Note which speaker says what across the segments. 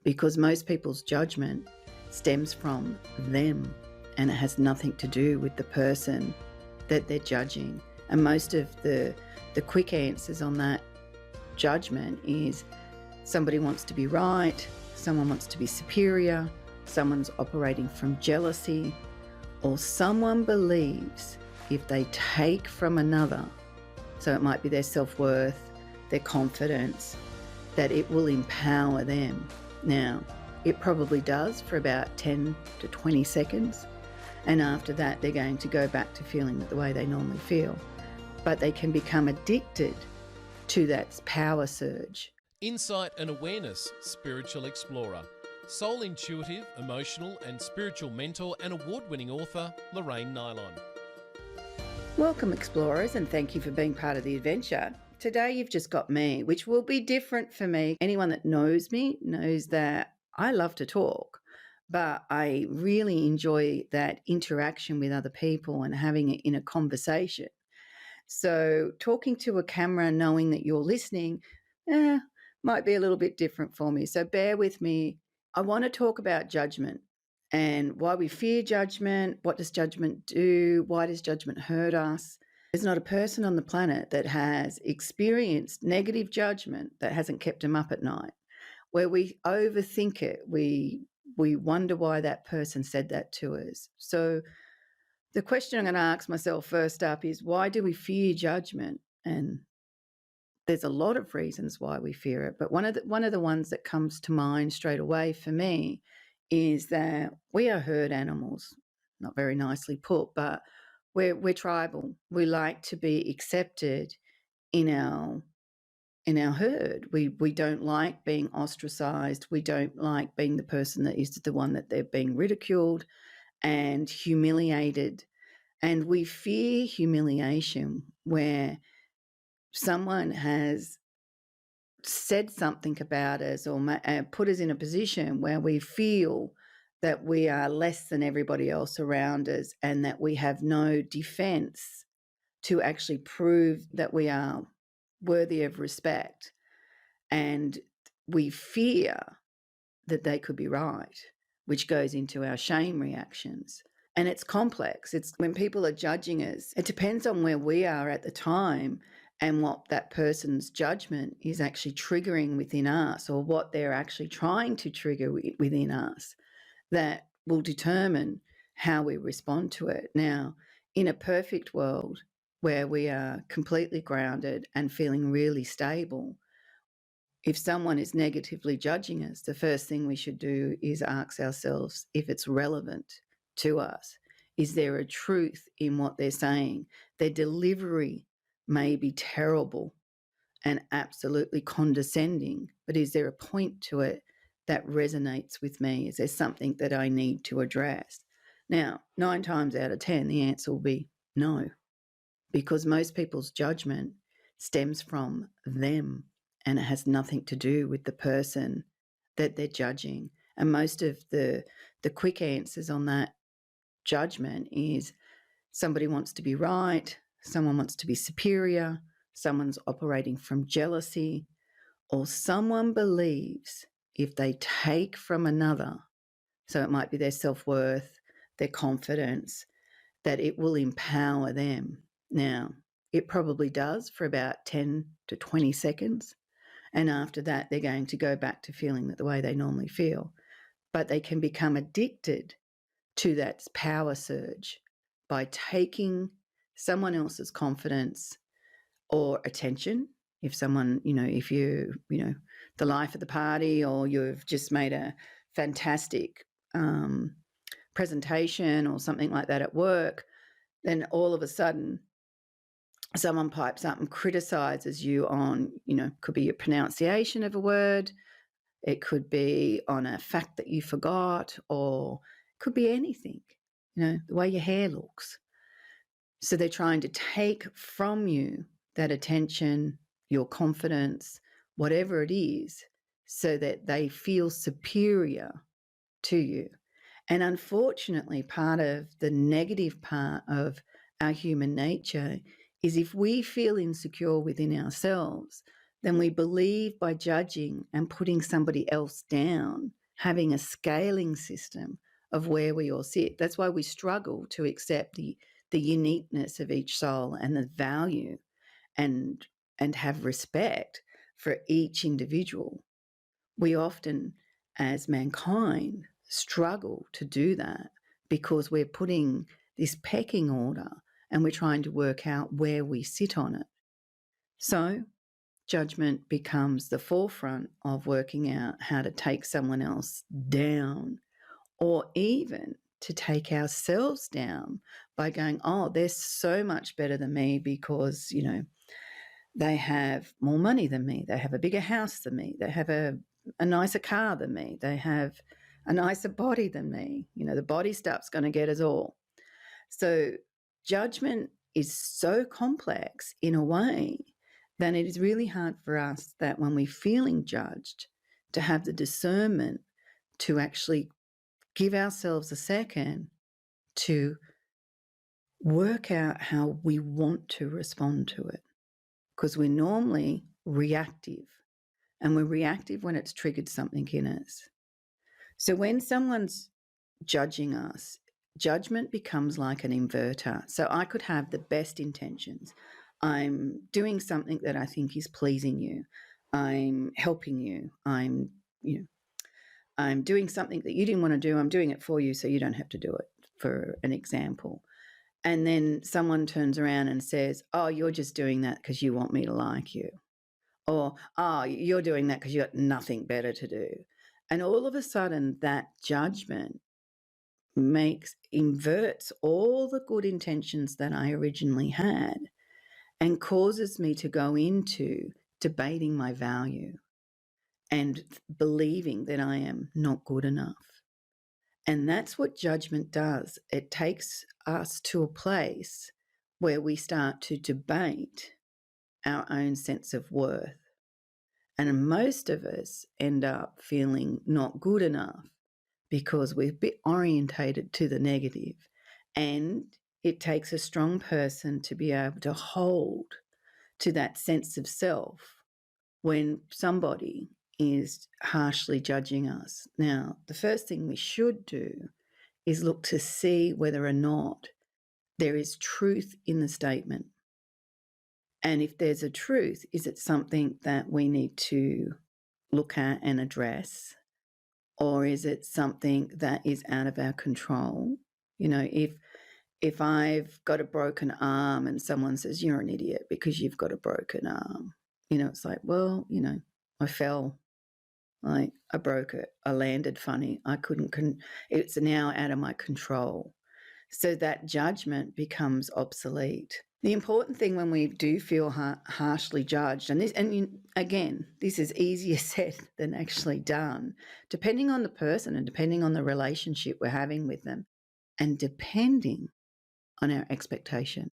Speaker 1: because most people's judgment stems from them and it has nothing to do with the person that they're judging. And most of the quick answers on that judgment is somebody wants to be right, someone wants to be superior, someone's operating from jealousy, or someone believes if they take from another, so it might be their self-worth, their confidence, that it will empower them. Now, it probably does for about 10 to 20 seconds, and after that they're going to go back to feeling the way they normally feel. But they can become addicted to that power surge.
Speaker 2: Insight and awareness, spiritual explorer. Soul intuitive, emotional and spiritual mentor and award-winning author, Lorraine.
Speaker 1: Welcome explorers, and thank you for being part of the adventure. Today you've just got me, which will be different for me. Anyone that knows me knows that I love to talk, but I really enjoy that interaction with other people and having it in a conversation. So talking to a camera, knowing that you're listening, might be a little bit different for me. So bear with me. I want to talk about judgment and why we fear judgment. What does judgment do? Why does judgment hurt us? There's not a person on the planet that has experienced negative judgment that hasn't kept them up at night, where we overthink it. We wonder why that person said that to us. So the question I'm going to ask myself first up is, why do we fear judgment? And there's a lot of reasons why we fear it, but one of the ones that comes to mind straight away for me is that we are herd animals. Not very nicely put, but we're tribal. We like to be accepted in our herd. We don't like being ostracized. We don't like being the person that is the one that they're being ridiculed and humiliated. And we fear humiliation, where someone has said something about us or put us in a position where we feel that we are less than everybody else around us and that we have no defense to actually prove that we are worthy of respect. And we fear that they could be right, which goes into our shame reactions. And it's complex. It's when people are judging us, it depends on where we are at the time and what that person's judgment is actually triggering within us, or what they're actually trying to trigger within us, that will determine how we respond to it. Now, in a perfect world where we are completely grounded and feeling really stable, if someone is negatively judging us, the first thing we should do is ask ourselves if it's relevant to us. Is there a truth in what they're saying? Their delivery may be terrible and absolutely condescending, but is there a point to it that resonates with me? Is there something that I need to address? Now, 9 times out of 10, the answer will be no, because most people's judgment stems from them and it has nothing to do with the person that they're judging. And most of the quick answers on that judgment is somebody wants to be right, someone wants to be superior, someone's operating from jealousy, or someone believes if they take from another, so it might be their self-worth, their confidence, that it will empower them. Now, it probably does for about 10 to 20 seconds, and after that they're going to go back to feeling the way they normally feel. But they can become addicted to that power surge by taking someone else's confidence or attention. If someone, if you the life of the party, or you've just made a fantastic presentation or something like that at work, then all of a sudden someone pipes up and criticizes you on, could be your pronunciation of a word, it could be on a fact that you forgot, or it could be anything, the way your hair looks. So they're trying to take from you that attention, your confidence, whatever it is, so that they feel superior to you. And unfortunately, part of the negative part of our human nature is if we feel insecure within ourselves, then we believe by judging and putting somebody else down, having a scaling system of where we all sit. That's why we struggle to accept the uniqueness of each soul and the value and have respect for each individual. We often, as mankind, struggle to do that because we're putting this pecking order and we're trying to work out where we sit on it. So judgment becomes the forefront of working out how to take someone else down, or even to take ourselves down by going, oh, they're so much better than me because, they have more money than me, they have a bigger house than me, they have a nicer car than me, they have a nicer body than me. The body stuff's going to get us all. So judgment is so complex in a way that it is really hard for us that when we're feeling judged to have the discernment to actually give ourselves a second to work out how we want to respond to it, because we're normally reactive, and we're reactive when it's triggered something in us. So when someone's judging us, judgment becomes like an inverter. So I could have the best intentions. I'm doing something that I think is pleasing you. I'm helping you. I'm doing something that you didn't want to do. I'm doing it for you so you don't have to do it, for an example. And then someone turns around and says, oh, you're just doing that because you want me to like you. Or, oh, you're doing that because you got nothing better to do. And all of a sudden that judgment inverts all the good intentions that I originally had and causes me to go into debating my value and believing that I am not good enough. And that's what judgment does. It takes us to a place where we start to debate our own sense of worth. And most of us end up feeling not good enough because we're a bit orientated to the negative. And it takes a strong person to be able to hold to that sense of self when somebody is harshly judging us. Now, the first thing we should do is look to see whether or not there is truth in the statement. And if there's a truth, is it something that we need to look at and address? Or is it something that is out of our control? If I've got a broken arm and someone says, you're an idiot because you've got a broken arm, it's like, well, I fell, like I broke it, I landed funny, I couldn't, it's now out of my control. So that judgment becomes obsolete. The important thing when we do feel harshly judged, again, this is easier said than actually done, depending on the person and depending on the relationship we're having with them, and depending on our expectation.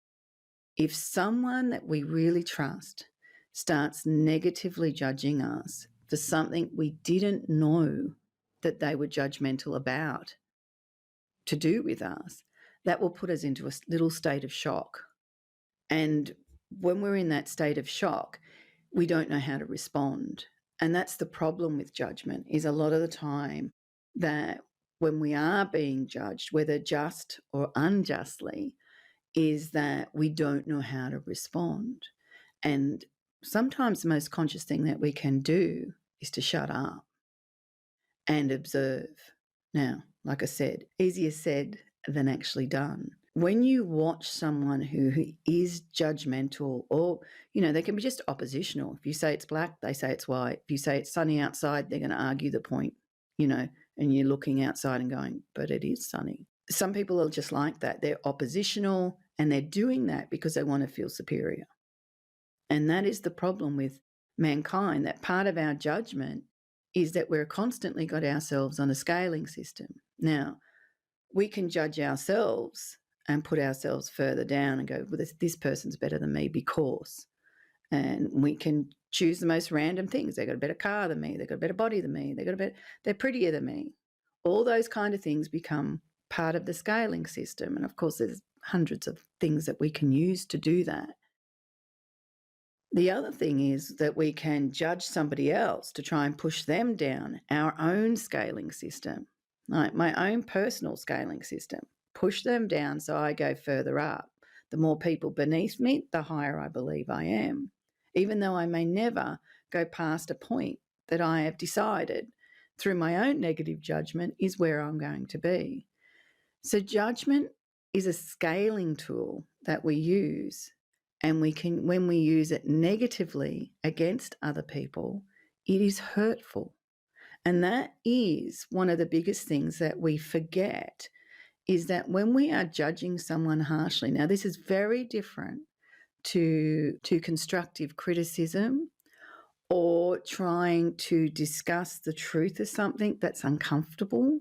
Speaker 1: If someone that we really trust starts negatively judging us for something we didn't know that they were judgmental about to do with us, that will put us into a little state of shock. And when we're in that state of shock, we don't know how to respond. And that's the problem with judgment, is a lot of the time that when we are being judged, whether just or unjustly, is that we don't know how to respond. And sometimes the most conscious thing that we can do is to shut up and observe. Now, like I said, easier said than actually done. When you watch someone who is judgmental, or, they can be just oppositional. If you say it's black, they say it's white. If you say it's sunny outside, they're going to argue the point, and you're looking outside and going, but it is sunny. Some people are just like that. They're oppositional and they're doing that because they want to feel superior. And that is the problem with mankind, that part of our judgment is that we're constantly got ourselves on a scaling system. Now, we can judge ourselves and put ourselves further down and go, well, this person's better than me because. And we can choose the most random things. They got a better car than me. They got a better body than me. They're prettier than me. All those kind of things become part of the scaling system. And of course, there's hundreds of things that we can use to do that. The other thing is that we can judge somebody else to try and push them down our own scaling system, like my own personal scaling system, push them down so I go further up. The more people beneath me, the higher I believe I am, even though I may never go past a point that I have decided through my own negative judgment is where I'm going to be. So judgment is a scaling tool that we use, and we can, when we use it negatively against other people, it is hurtful. And that is one of the biggest things that we forget, is that when we are judging someone harshly, now this is very different to constructive criticism or trying to discuss the truth of something that's uncomfortable.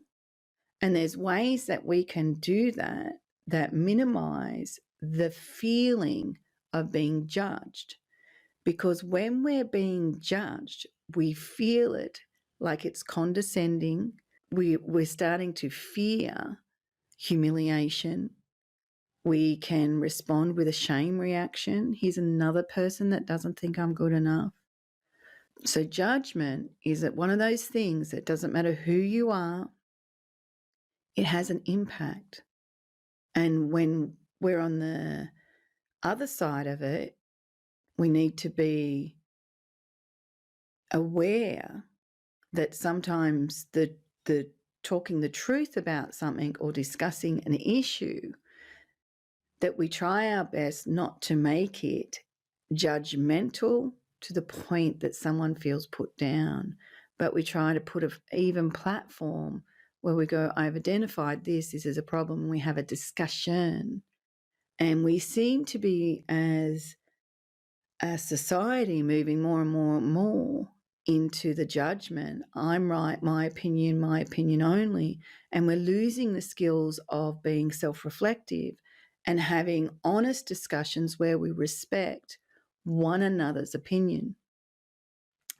Speaker 1: And there's ways that we can do that that minimize the feeling of being judged. Because when we're being judged, we feel it like it's condescending. We're starting to fear humiliation. We can respond with a shame reaction. Here's another person that doesn't think I'm good enough. So judgment is one of those things that doesn't matter who you are, it has an impact. And when we're on the other side of it, we need to be aware that sometimes the talking the truth about something or discussing an issue, that we try our best not to make it judgmental to the point that someone feels put down, but we try to put an even platform where we go, I've identified this is a problem, and we have a discussion. And we seem to be, as a society, moving more and more and more into the judgment. I'm right, my opinion only. And we're losing the skills of being self-reflective and having honest discussions where we respect one another's opinion.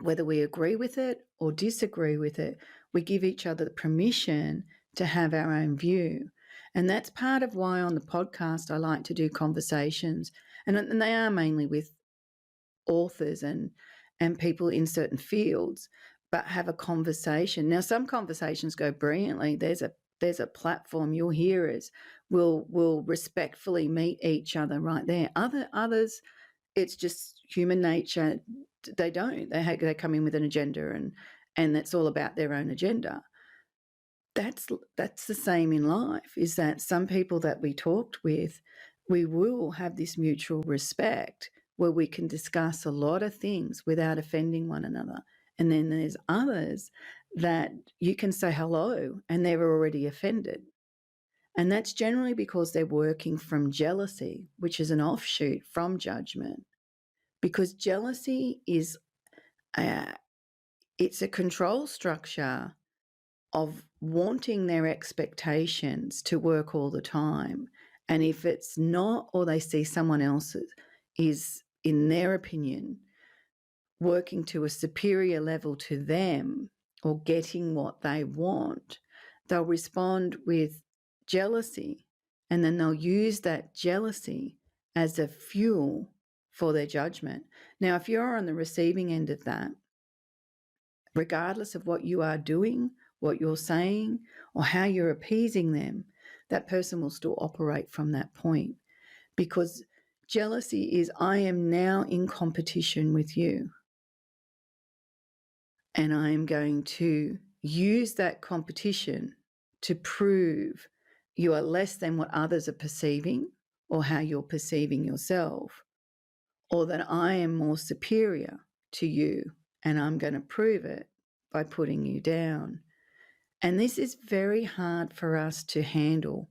Speaker 1: Whether we agree with it or disagree with it, we give each other the permission to have our own view. And that's part of why on the podcast I like to do conversations, and they are mainly with authors and people in certain fields, but have a conversation. Now, some conversations go brilliantly. There's a platform. Your hearers will respectfully meet each other right there. Others, it's just human nature. They don't. They come in with an agenda, and that's all about their own agenda. That's the same in life, is that some people that we talked with, we will have this mutual respect where we can discuss a lot of things without offending one another. And then there's others that you can say hello and they're already offended. And that's generally because they're working from jealousy, which is an offshoot from judgment. Because jealousy is it's a control structure of wanting their expectations to work all the time. And if it's not, or they see someone else's is, in their opinion, working to a superior level to them or getting what they want, they'll respond with jealousy, and then they'll use that jealousy as a fuel for their judgment. Now, if you're on the receiving end of that, regardless of what you are doing, what you're saying, or how you're appeasing them, that person will still operate from that point. Because jealousy is, I am now in competition with you, and I am going to use that competition to prove you are less than what others are perceiving or how you're perceiving yourself, or that I am more superior to you, and I'm going to prove it by putting you down. And this is very hard for us to handle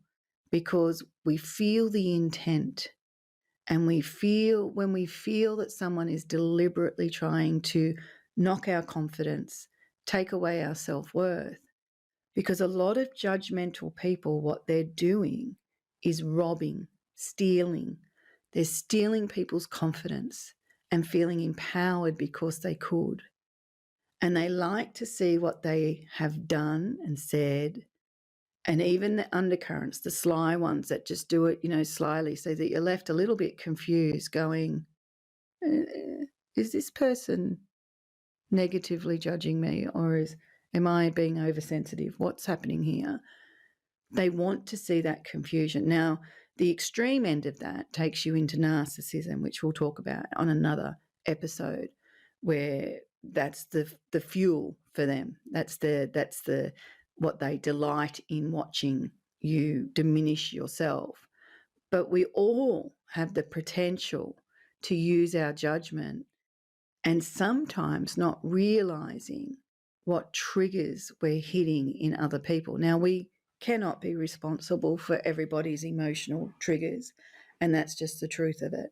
Speaker 1: because we feel the intent, and when we feel that someone is deliberately trying to knock our confidence, take away our self-worth. Because a lot of judgmental people, what they're doing is robbing, stealing. They're stealing people's confidence and feeling empowered because they could. And they like to see what they have done and said, and even the undercurrents, the sly ones that just do it, slyly, so that you're left a little bit confused going, Is this person negatively judging me, or am I being oversensitive? What's happening here? They want to see that confusion. Now, the extreme end of that takes you into narcissism, which we'll talk about on another episode, where that's the fuel for them. That's the what they delight in, watching you diminish yourself. But we all have the potential to use our judgment, and sometimes not realizing what triggers we're hitting in other people. Now, we cannot be responsible for everybody's emotional triggers, and that's just the truth of it.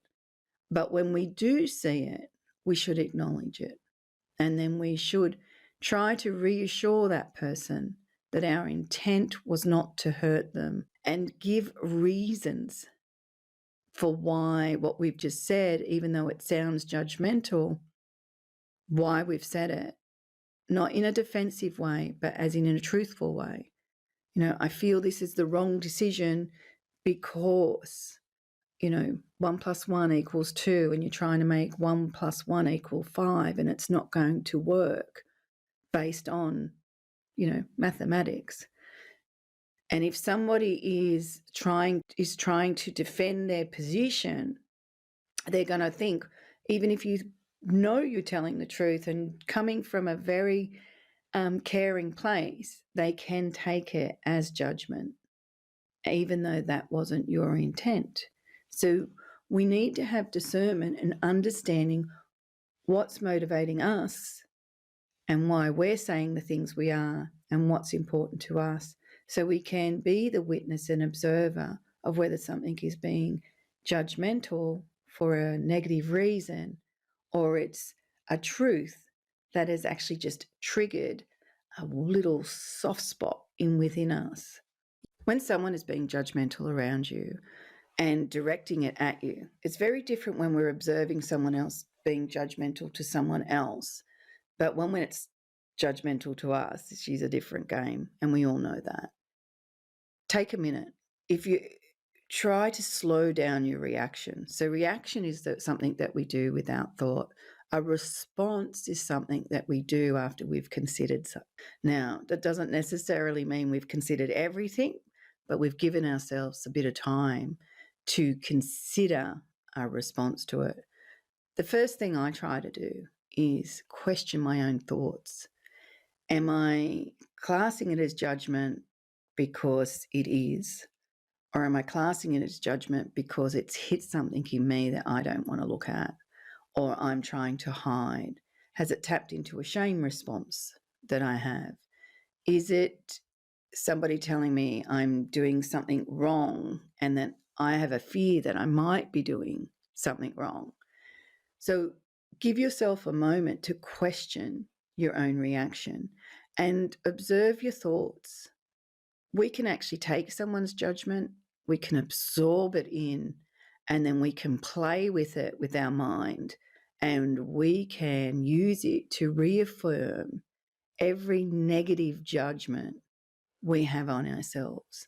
Speaker 1: But when we do see it, we should acknowledge it. And then we should try to reassure that person that our intent was not to hurt them, and give reasons for why what we've just said, even though it sounds judgmental, why we've said it, not in a defensive way, but as in a truthful way. I feel this is the wrong decision because, 1 + 1 = 2, and you're trying to make 1 + 1 = 5, and it's not going to work based on, mathematics. And if somebody is trying to defend their position, they're going to think, even if you know you're telling the truth and coming from a very caring place, they can take it as judgment, even though that wasn't your intent. So we need to have discernment and understanding what's motivating us and why we're saying the things we are and what's important to us, so we can be the witness and observer of whether something is being judgmental for a negative reason, or it's a truth that has actually just triggered a little soft spot within us. When someone is being judgmental around you and directing it at you, it's very different when we're observing someone else being judgmental to someone else. But when it's judgmental to us, she's a different game, and we all know that. Take a minute. If you try to slow down your reaction. So reaction is something that we do without thought. A response is something that we do after we've considered something. Now, that doesn't necessarily mean we've considered everything, but we've given ourselves a bit of time to consider our response to it. The first thing I try to do is question my own thoughts. Am I classing it as judgment because it is? Or am I classing it as judgment because it's hit something in me that I don't want to look at, or I'm trying to hide? Has it tapped into a shame response that I have? Is it somebody telling me I'm doing something wrong and that I have a fear that I might be doing something wrong? So give yourself a moment to question your own reaction and observe your thoughts. We can actually take someone's judgment, we can absorb it in, and then we can play with it with our mind, and we can use it to reaffirm every negative judgment we have on ourselves.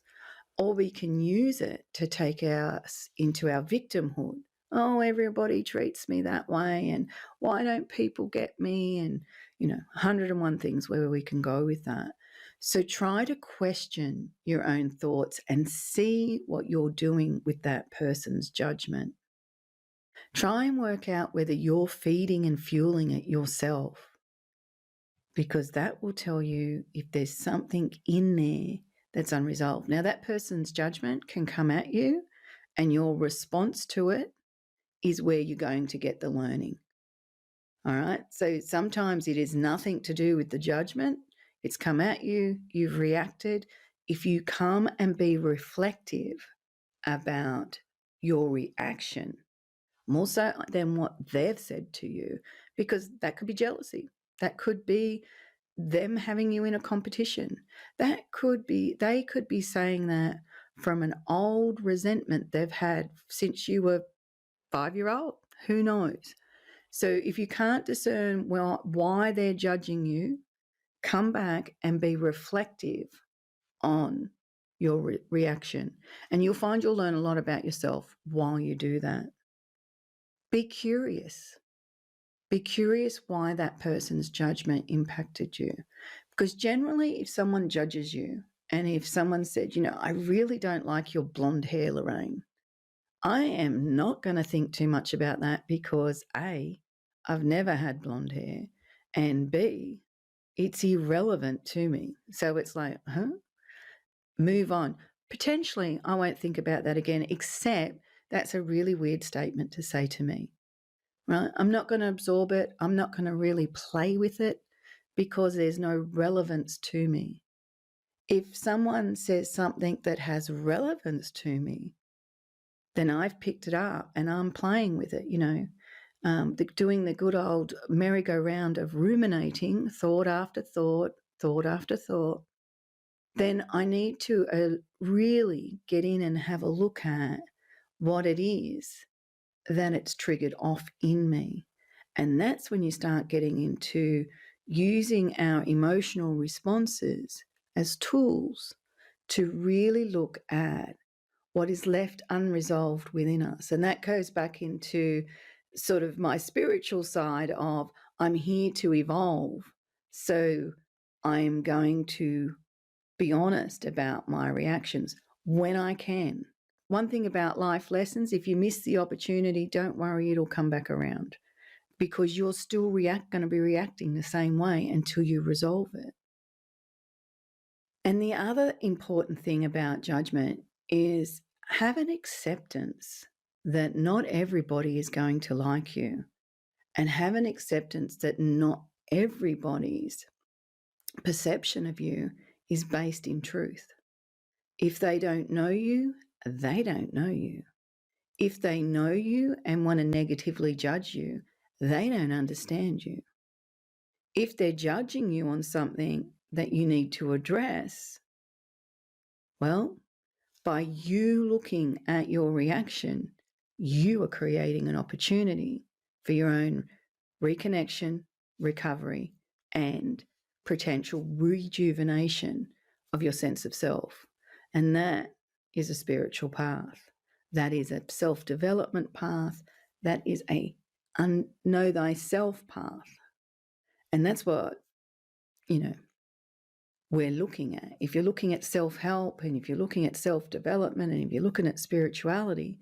Speaker 1: Or we can use it to take us into our victimhood. Oh, everybody treats me that way, and why don't people get me? And, 101 things where we can go with that. So try to question your own thoughts and see what you're doing with that person's judgment. Try and work out whether you're feeding and fueling it yourself, because that will tell you if there's something in there that's unresolved. Now, that person's judgment can come at you, and your response to it is where you're going to get the learning. All right? So sometimes it is nothing to do with the judgment. It's come at you, you've reacted. If you come and be reflective about your reaction, more so than what they've said to you, because that could be jealousy. That could be them having you in a competition. They could be saying that from an old resentment they've had since you were 5-year-old. Who knows? So if you can't discern why they're judging you, come back and be reflective on your reaction, and you'll find you'll learn a lot about yourself while you do that. Be curious. Be curious why that person's judgment impacted you. Because generally, if someone judges you, and if someone said, I really don't like your blonde hair, Lorraine, I am not going to think too much about that because A, I've never had blonde hair, and B, it's irrelevant to me. So it's like, move on. Potentially, I won't think about that again, except that's a really weird statement to say to me, right? I'm not going to absorb it. I'm not going to really play with it because there's no relevance to me. If someone says something that has relevance to me, then I've picked it up and I'm playing with it, doing the good old merry-go-round of ruminating, thought after thought, thought after thought. Then I need to really get in and have a look at what it is that it's triggered off in me. And that's when you start getting into using our emotional responses as tools to really look at what is left unresolved within us. And that goes back into sort of my spiritual side of I'm here to evolve. So I'm going to be honest about my reactions when I can. One thing about life lessons, if you miss the opportunity, don't worry, it'll come back around because you're still going to be reacting the same way until you resolve it. And the other important thing about judgment is have an acceptance that not everybody is going to like you, and have an acceptance that not everybody's perception of you is based in truth. If they don't know you, they don't know you. If they know you and want to negatively judge you, they don't understand you. If they're judging you on something that you need to address, well, by you looking at your reaction, you are creating an opportunity for your own reconnection, recovery, and potential rejuvenation of your sense of self. And that is a spiritual path. That is a self-development path. That is a know thyself path. And that's what, we're looking at. If you're looking at self-help and if you're looking at self-development and if you're looking at spirituality,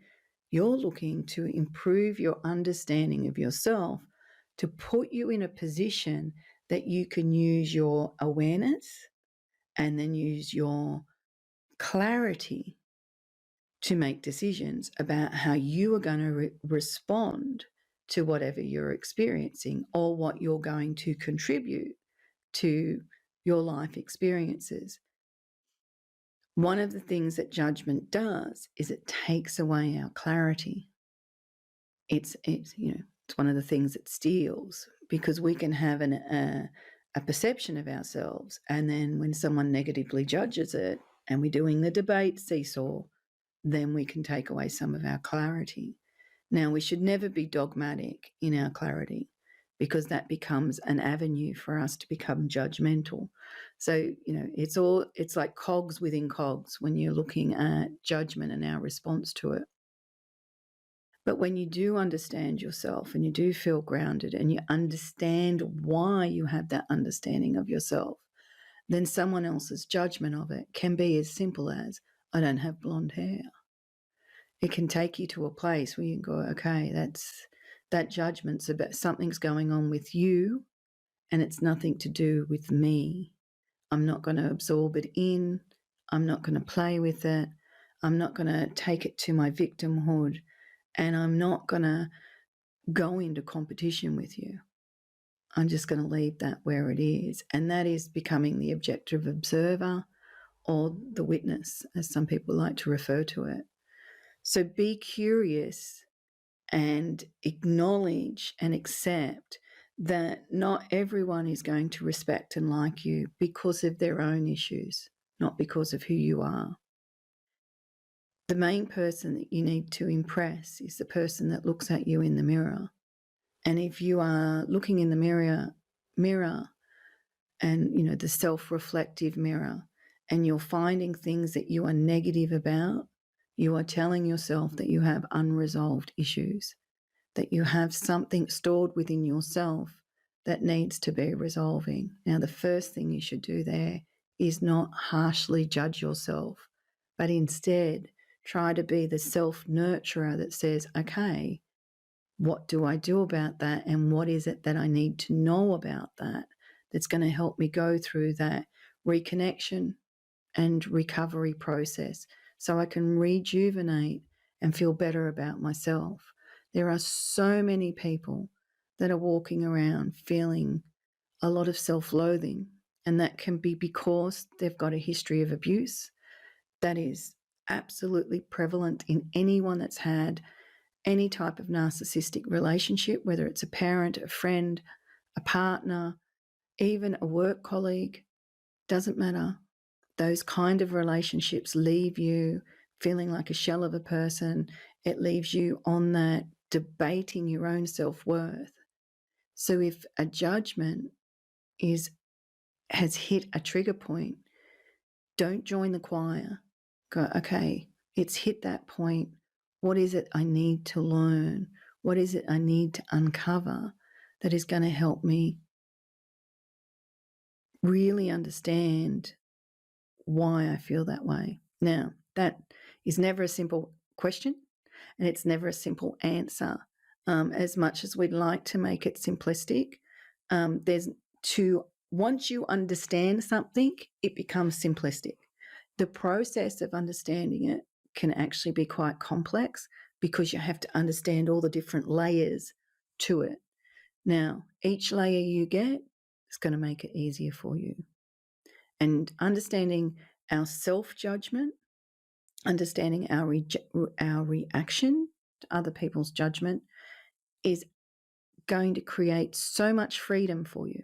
Speaker 1: you're looking to improve your understanding of yourself to put you in a position that you can use your awareness and then use your clarity to make decisions about how you are going to respond to whatever you're experiencing or what you're going to contribute to your life experiences. One of the things that judgment does is it takes away our clarity. It's one of the things it steals, because we can have a perception of ourselves, and then when someone negatively judges it and we're doing the debate seesaw, then we can take away some of our clarity. Now, we should never be dogmatic in our clarity, because that becomes an avenue for us to become judgmental. So, it's like cogs within cogs when you're looking at judgment and our response to it. But when you do understand yourself and you do feel grounded and you understand why you have that understanding of yourself, then someone else's judgment of it can be as simple as, I don't have blonde hair. It can take you to a place where you can go, okay, that judgment's about something's going on with you and it's nothing to do with me. I'm not going to absorb it in. I'm not going to play with it. I'm not going to take it to my victimhood, and I'm not going to go into competition with you. I'm just going to leave that where it is. And that is becoming the objective observer, or the witness, as some people like to refer to it. So be curious and acknowledge and accept that not everyone is going to respect and like you because of their own issues, not because of who you are. The main person that you need to impress is the person that looks at you in the mirror. And if you are looking in the mirror and, the self-reflective mirror, and you're finding things that you are negative about, you are telling yourself that you have unresolved issues. that you have something stored within yourself that needs to be resolving. Now, the first thing you should do there is not harshly judge yourself, but instead try to be the self-nurturer that says, okay, what do I do about that? And what is it that I need to know about that that's going to help me go through that reconnection and recovery process so I can rejuvenate and feel better about myself. There are so many people that are walking around feeling a lot of self-loathing, and that can be because they've got a history of abuse. That is absolutely prevalent in anyone that's had any type of narcissistic relationship, whether it's a parent, a friend, a partner, even a work colleague, doesn't matter. Those kind of relationships leave you feeling like a shell of a person. It leaves you on that debating your own self-worth. So if a judgment has hit a trigger point, don't join the choir. Go, okay, it's hit that point. What is it I need to learn? What is it I need to uncover that is going to help me really understand why I feel that way? Now, that is never a simple question, and it's never a simple answer. As much as we'd like to make it simplistic, once you understand something, it becomes simplistic. The process of understanding it can actually be quite complex because you have to understand all the different layers to it. Now, each layer you get is going to make it easier for you. And understanding our self-judgment, understanding our reaction to other people's judgment is going to create so much freedom for you.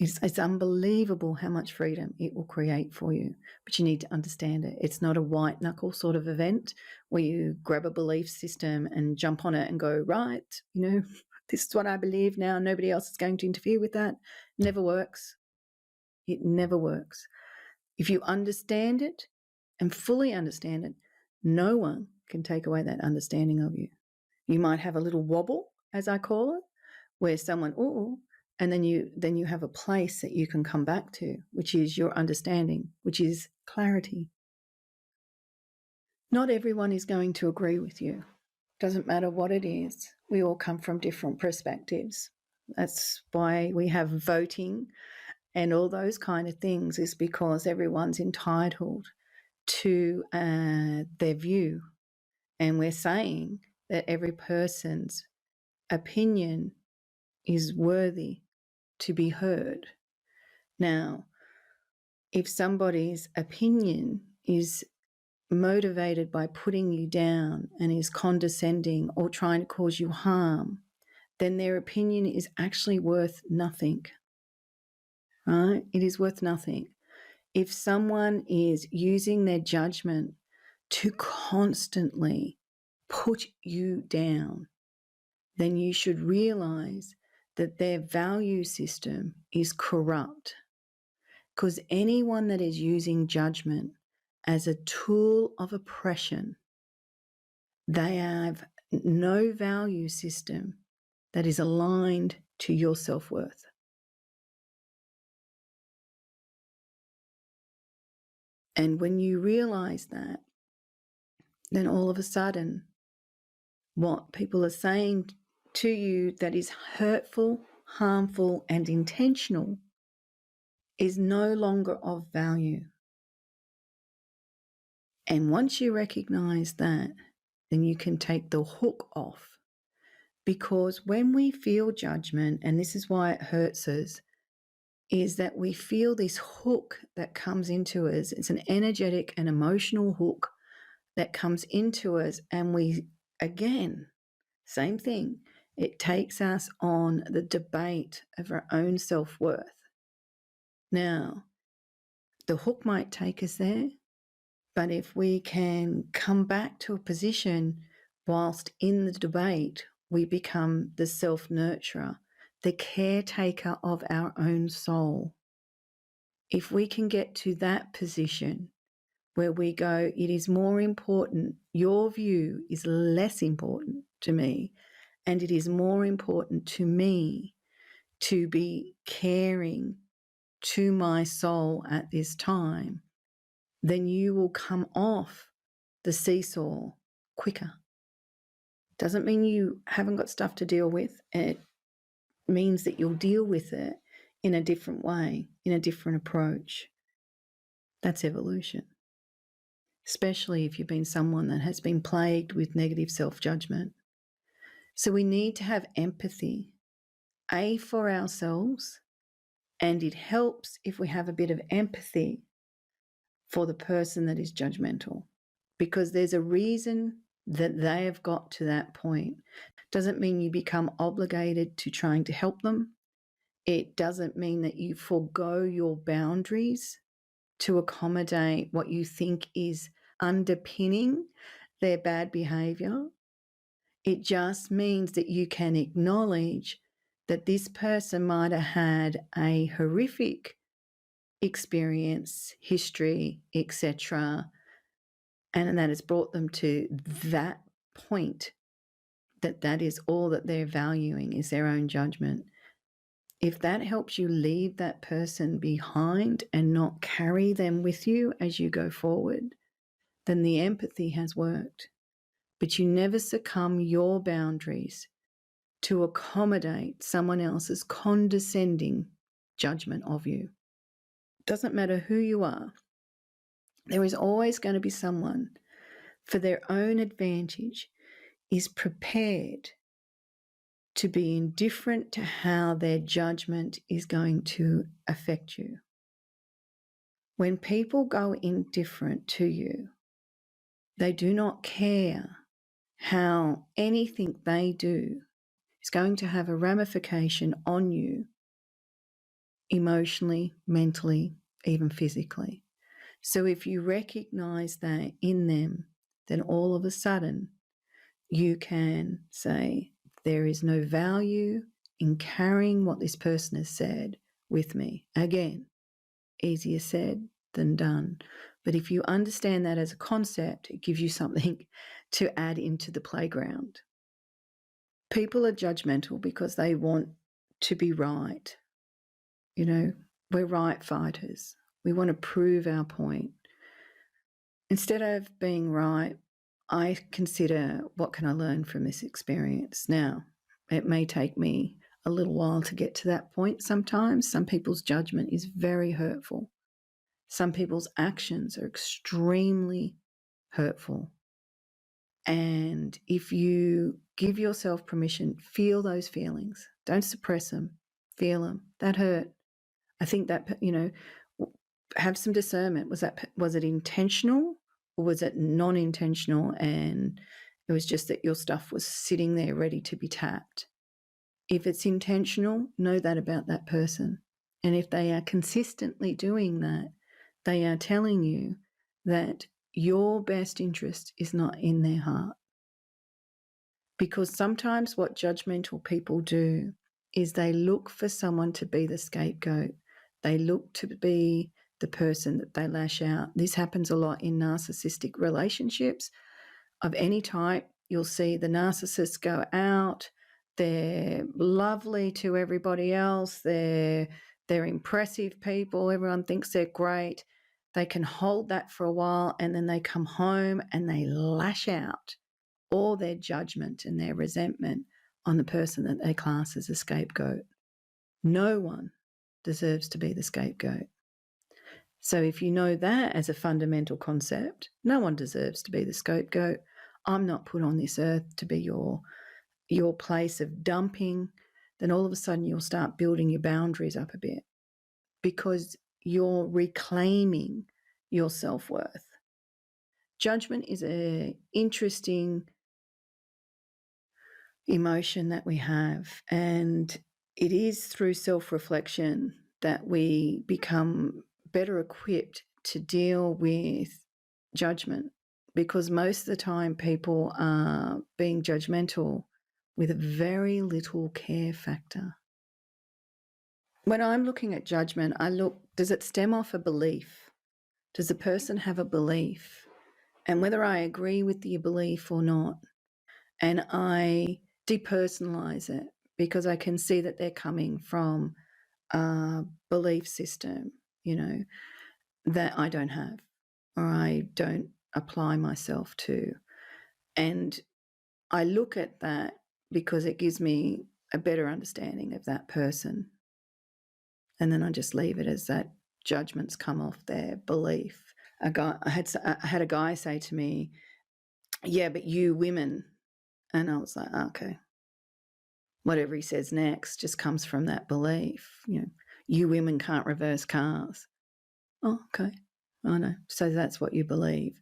Speaker 1: It's unbelievable how much freedom it will create for you, but you need to understand it. It's not a white knuckle sort of event where you grab a belief system and jump on it and go, right, this is what I believe now. Nobody else is going to interfere with that. Never works. It never works. If you understand it and fully understand it, no one can take away that understanding of you. You might have a little wobble, as I call it, where someone, and then you have a place that you can come back to, which is your understanding, which is clarity. Not everyone is going to agree with you. Doesn't matter what it is. We all come from different perspectives. That's why we have voting and all those kind of things, is because everyone's entitled to their view. And we're saying that every person's opinion is worthy to be heard. Now, if somebody's opinion is motivated by putting you down and is condescending or trying to cause you harm, then their opinion is actually worth nothing, right? It is worth nothing. If someone is using their judgment to constantly put you down, then you should realize that their value system is corrupt. Because anyone that is using judgment as a tool of oppression, they have no value system that is aligned to your self-worth. And when you realize that, then all of a sudden, what people are saying to you that is hurtful, harmful, and intentional is no longer of value. And once you recognize that, then you can take the hook off. Because when we feel judgment, and this is why it hurts us, is that we feel this hook that comes into us. It's an energetic and emotional hook that comes into us, and we, again, same thing, it takes us on the debate of our own self-worth. Now, the hook might take us there, but if we can come back to a position whilst in the debate, we become the self-nurturer, the caretaker of our own soul. If we can get to that position where we go, it is more important, your view is less important to me, and it is more important to me to be caring to my soul at this time, then you will come off the seesaw quicker. Doesn't mean you haven't got stuff to deal with. It means that you'll deal with it in a different way, in a different approach. That's evolution, especially if you've been someone that has been plagued with negative self-judgment. So we need to have empathy, for ourselves, and it helps if we have a bit of empathy for the person that is judgmental, because there's a reason that they have got to that point. Doesn't mean you become obligated to trying to help them. It doesn't mean that you forego your boundaries to accommodate what you think is underpinning their bad behavior. It just means that you can acknowledge that this person might have had a horrific experience, history, etc., and that has brought them to that point, that is all that they're valuing is their own judgment. If that helps you leave that person behind and not carry them with you as you go forward, then the empathy has worked. But you never succumb your boundaries to accommodate someone else's condescending judgment of you. Doesn't matter who you are, there is always going to be someone, for their own advantage, is prepared to be indifferent to how their judgment is going to affect you. When people go indifferent to you, they do not care how anything they do is going to have a ramification on you emotionally, mentally, even physically. So if you recognize that in them, then all of a sudden you can say, there is no value in carrying what this person has said with me. Again, easier said than done. But if you understand that as a concept, it gives you something to add into the playground. People are judgmental because they want to be right. You know, we're right fighters. We want to prove our point. Instead of being right, I consider, what can I learn from this experience? Now, it may take me a little while to get to that point sometimes. Some people's judgment is very hurtful. Some people's actions are extremely hurtful. And if you give yourself permission, feel those feelings. Don't suppress them. Feel them. That hurt. I think that, have some discernment. Was it intentional or was it non-intentional, and it was just that your stuff was sitting there ready to be tapped? If it's intentional, know that about that person. And if they are consistently doing that, they are telling you that your best interest is not in their heart. Because sometimes what judgmental people do is they look for someone to be the scapegoat. They look to be the person that they lash out. This happens a lot in narcissistic relationships of any type. You'll see the narcissists go out, they're lovely to everybody else, they're impressive people, everyone thinks they're great. They can hold that for a while, and then they come home and they lash out all their judgment and their resentment on the person that they class as a scapegoat. No one deserves to be the scapegoat. So if you know that as a fundamental concept, no one deserves to be the scapegoat. I'm not put on this earth to be your place of dumping. Then all of a sudden you'll start building your boundaries up a bit, because you're reclaiming your self-worth. Judgment is an interesting emotion that we have, and it is through self-reflection that we become better equipped to deal with judgment, because most of the time people are being judgmental with very little care factor. When I'm looking at judgment, I look, does it stem off a belief? Does the person have a belief? And whether I agree with the belief or not, and I depersonalize it because I can see that they're coming from a belief system, that I don't have or I don't apply myself to. And I look at that because it gives me a better understanding of that person. And then I just leave it as that judgments come off their belief. I had a guy say to me, "Yeah, but you women," and I was like, "Okay." Whatever he says next just comes from that belief. You women can't reverse cars. Oh, okay. I know. So that's what you believe.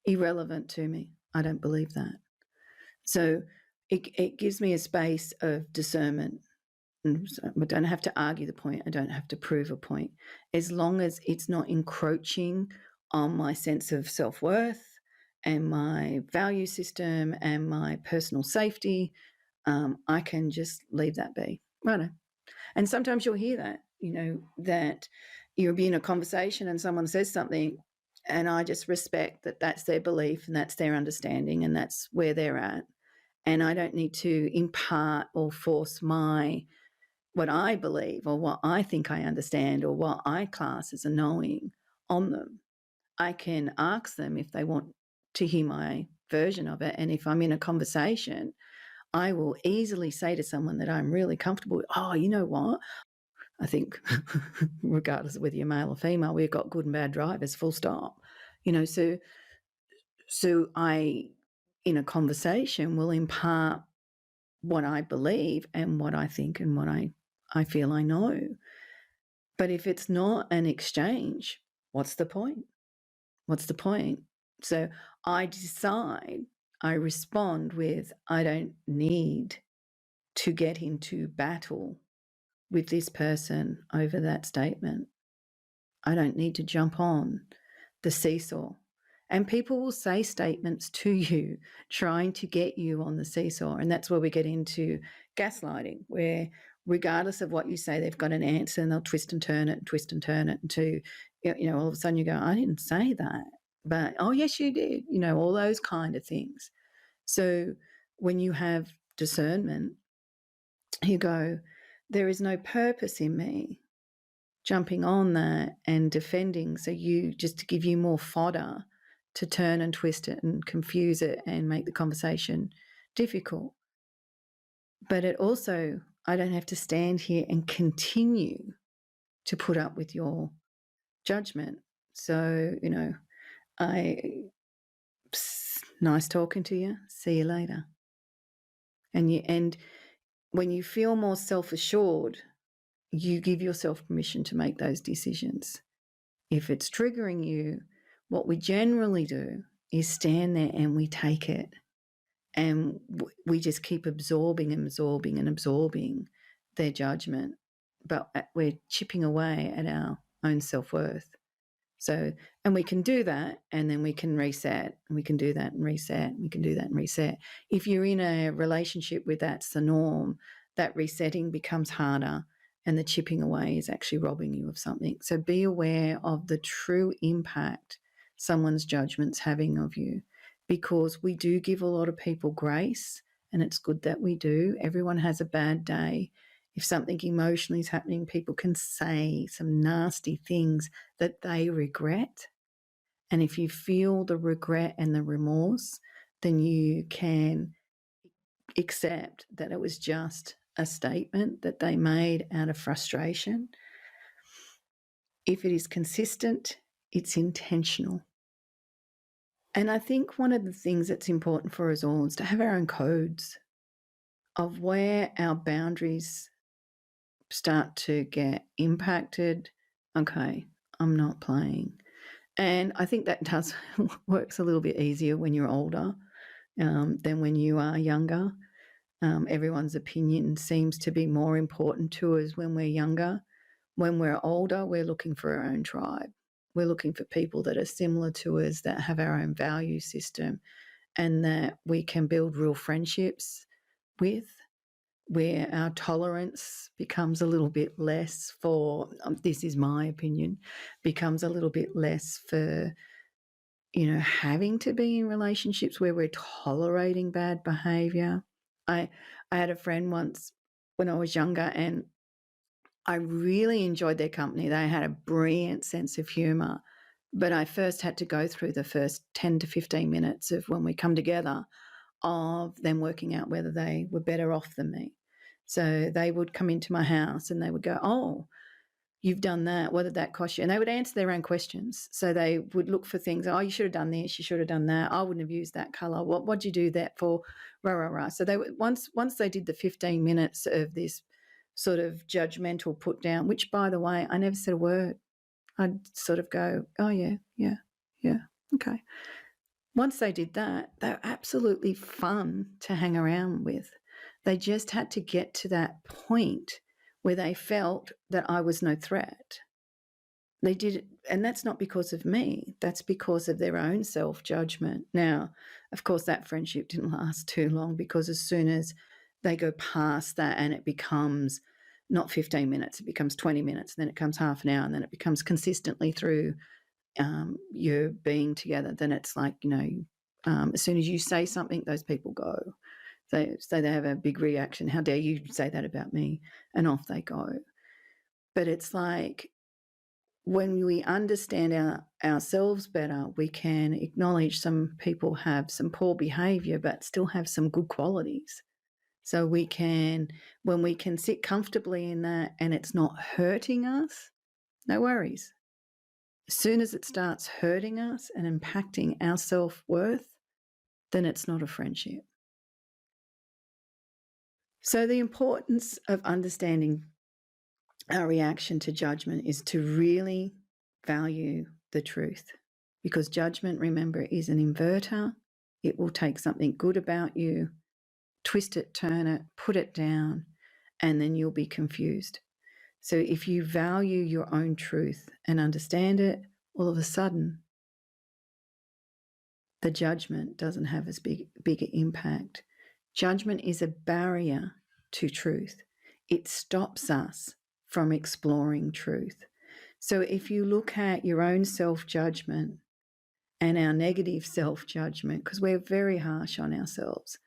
Speaker 1: Irrelevant to me. I don't believe that. So it gives me a space of discernment. And so I don't have to argue the point. I don't have to prove a point. As long as it's not encroaching on my sense of self-worth and my value system and my personal safety, I can just leave that be. Right. And sometimes you'll hear that, that you'll be in a conversation and someone says something, and I just respect that that's their belief and that's their understanding and that's where they're at. And I don't need to impart or force what I believe or what I think I understand or what I class as a knowing on them. I can ask them if they want to hear my version of it. And if I'm in a conversation, I will easily say to someone that I'm really comfortable with, "Oh, you know what? I think regardless of whether you're male or female, we've got good and bad drivers, full stop." So I, in a conversation, will impart what I believe and what I think and what I feel I know. But if it's not an exchange, what's the point? What's the point? So I decide, I respond with, I don't need to get into battle with this person over that statement. I don't need to jump on the seesaw. And people will say statements to you trying to get you on the seesaw. And that's where we get into gaslighting, where regardless of what you say, they've got an answer and they'll twist and turn it and twist and turn it until, all of a sudden you go, "I didn't say that." But, "Oh, yes, you did." All those kind of things. So when you have discernment, you go, there is no purpose in me jumping on that and defending. So just to give you more fodder to turn and twist it and confuse it and make the conversation difficult. But it also, I don't have to stand here and continue to put up with your judgment. So, nice talking to you. See you later. And when you feel more self-assured, you give yourself permission to make those decisions. If it's triggering you, what we generally do is stand there and we take it, and we just keep absorbing and absorbing and absorbing their judgment, but we're chipping away at our own self-worth. So, and we can do that, and then we can reset, and we can do that and reset, and we can do that and reset. If you're in a relationship where that's the norm, that resetting becomes harder, and the chipping away is actually robbing you of something. So be aware of the true impact someone's judgment's having of you, because we do give a lot of people grace, and it's good that we do. Everyone has a bad day. If something emotionally is happening, people can say some nasty things that they regret. And if you feel the regret and the remorse, then you can accept that it was just a statement that they made out of frustration. If it is consistent, it's intentional. And I think one of the things that's important for us all is to have our own codes of where our boundaries start to get impacted. Okay, I'm not playing. And I think that does works a little bit easier when you're older than when you are younger. Everyone's opinion seems to be more important to us when we're younger. When we're older, we're looking for our own tribe. We're looking for people that are similar to us, that have our own value system, and that we can build real friendships with, where our tolerance becomes a little bit less for, this is my opinion, becomes a little bit less for having to be in relationships where we're tolerating bad behavior. I had a friend once when I was younger, and I really enjoyed their company. They had a brilliant sense of humour, but I first had to go through the first 10 to 15 minutes of when we come together of them working out whether they were better off than me. So they would come into my house and they would go, "Oh, you've done that. What did that cost you?" And they would answer their own questions. So they would look for things. "Oh, you should have done this. You should have done that. I wouldn't have used that colour. What'd you do that for?" Rah, rah, rah. So they once they did the 15 minutes of this sort of judgmental put down, which, by the way, I never said a word. I'd sort of go, "Oh, yeah, yeah, yeah, okay." Once they did that, they're absolutely fun to hang around with. They just had to get to that point where they felt that I was no threat. They did it, and that's not because of me. That's because of their own self-judgment. Now, of course, that friendship didn't last too long, because as soon as they go past that and it becomes not 15 minutes, it becomes 20 minutes, and then it becomes half an hour, and then it becomes consistently through you're being together, then it's like, as soon as you say something, those people go. They have a big reaction. "How dare you say that about me?" And off they go. But it's like, when we understand ourselves better, we can acknowledge some people have some poor behaviour but still have some good qualities. So when we can sit comfortably in that and it's not hurting us, no worries. As soon as it starts hurting us and impacting our self-worth, then it's not a friendship. So the importance of understanding our reaction to judgment is to really value the truth, because judgment, remember, is an inverter. It will take something good about you, twist it, turn it, put it down, and then you'll be confused. So if you value your own truth and understand it, all of a sudden the judgment doesn't have as bigger impact. Judgment is a barrier to truth. It stops us from exploring truth. So if you look at your own self-judgment and our negative self-judgment, because we're very harsh on ourselves,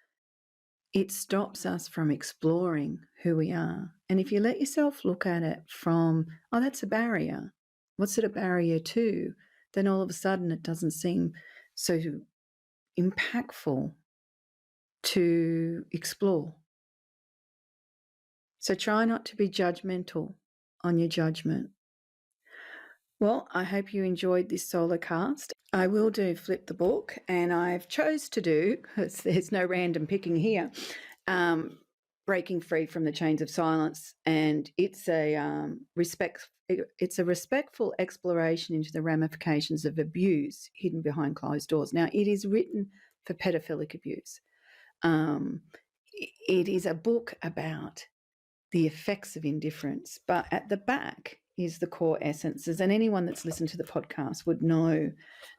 Speaker 1: it stops us from exploring who we are. And if you let yourself look at it from, "Oh, that's a barrier. What's it a barrier to?" then all of a sudden it doesn't seem so impactful to explore. So try not to be judgmental on your judgment. Well, I hope you enjoyed this solo cast. I will do Flip the Book, and I've chose to do, because there's no random picking here, Breaking Free from the Chains of Silence, and it's a respectful exploration into the ramifications of abuse hidden behind closed doors. Now, it is written for pedophilic abuse. It is a book about the effects of indifference, but at the back is the core essences. And anyone that's listened to the podcast would know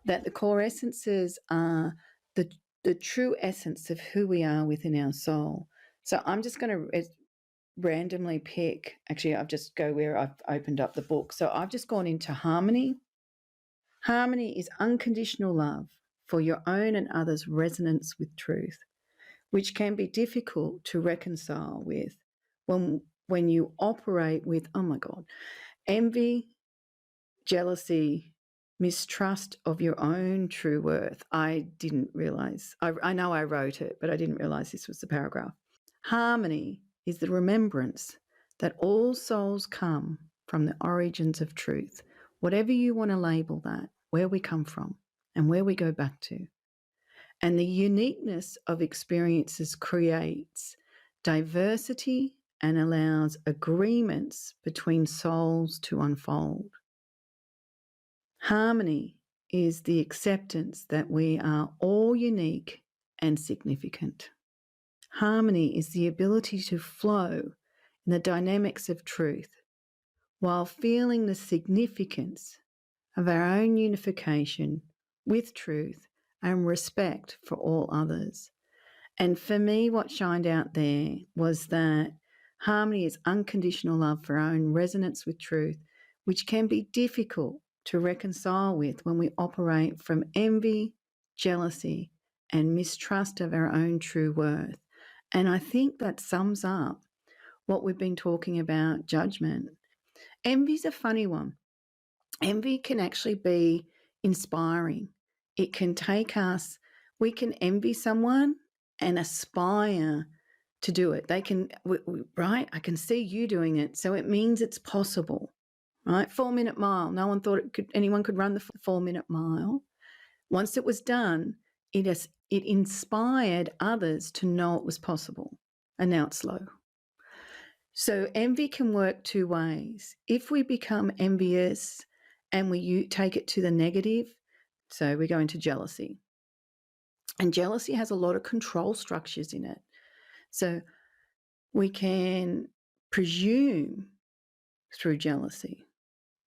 Speaker 1: that the core essences are the true essence of who we are within our soul. So I'm just going to randomly pick, actually, I've just go where I've opened up the book. So I've just gone into harmony. Harmony is unconditional love for your own and others' resonance with truth, which can be difficult to reconcile with when you operate with, oh my God, envy, jealousy, mistrust of your own true worth. I didn't realise. I know I wrote it, but I didn't realise this was the paragraph. Harmony is the remembrance that all souls come from the origins of truth, whatever you want to label that, where we come from and where we go back to. And the uniqueness of experiences creates diversity and allows agreements between souls to unfold. Harmony is the acceptance that we are all unique and significant. Harmony is the ability to flow in the dynamics of truth while feeling the significance of our own unification with truth and respect for all others. And for me, what shined out there was that harmony is unconditional love for our own resonance with truth, which can be difficult to reconcile with when we operate from envy, jealousy, and mistrust of our own true worth. And I think that sums up what we've been talking about, judgment. Envy's a funny one. Envy can actually be inspiring. It can take us, we can envy someone and aspire to do it. They can, right? I can see you doing it. So it means it's possible, right? 4-minute mile. No one thought anyone could run the 4-minute mile. Once it was done, it inspired others to know it was possible. And now it's slow. So envy can work two ways. If we become envious and we take it to the negative, so we go into jealousy. And jealousy has a lot of control structures in it. So we can presume through jealousy,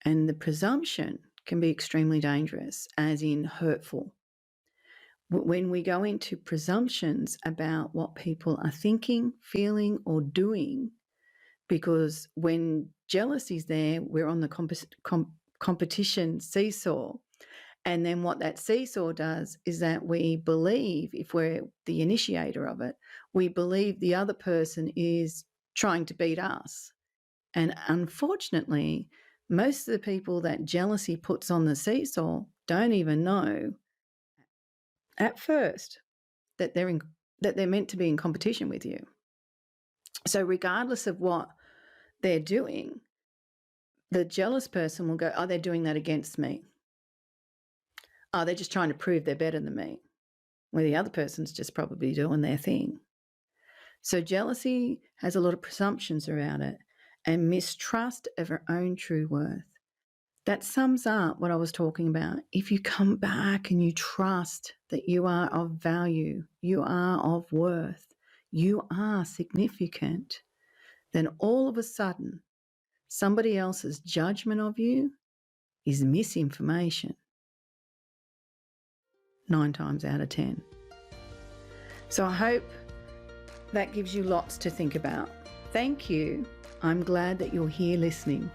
Speaker 1: and the presumption can be extremely dangerous, as in hurtful. When we go into presumptions about what people are thinking, feeling, or doing, because when jealousy is there, we're on the competition seesaw. And then what that seesaw does is that we believe, if we're the initiator of it, we believe the other person is trying to beat us. And unfortunately, most of the people that jealousy puts on the seesaw don't even know at first that they're meant to be in competition with you. So regardless of what they're doing, the jealous person will go, oh, they're doing that against me. Oh, they're just trying to prove they're better than me. Well, the other person's just probably doing their thing. So jealousy has a lot of presumptions around it and mistrust of our own true worth. That sums up what I was talking about. If you come back and you trust that you are of value, you are of worth, you are significant, then all of a sudden, somebody else's judgment of you is misinformation 9 times out of 10. So I hope that gives you lots to think about. Thank you. I'm glad that you're here listening.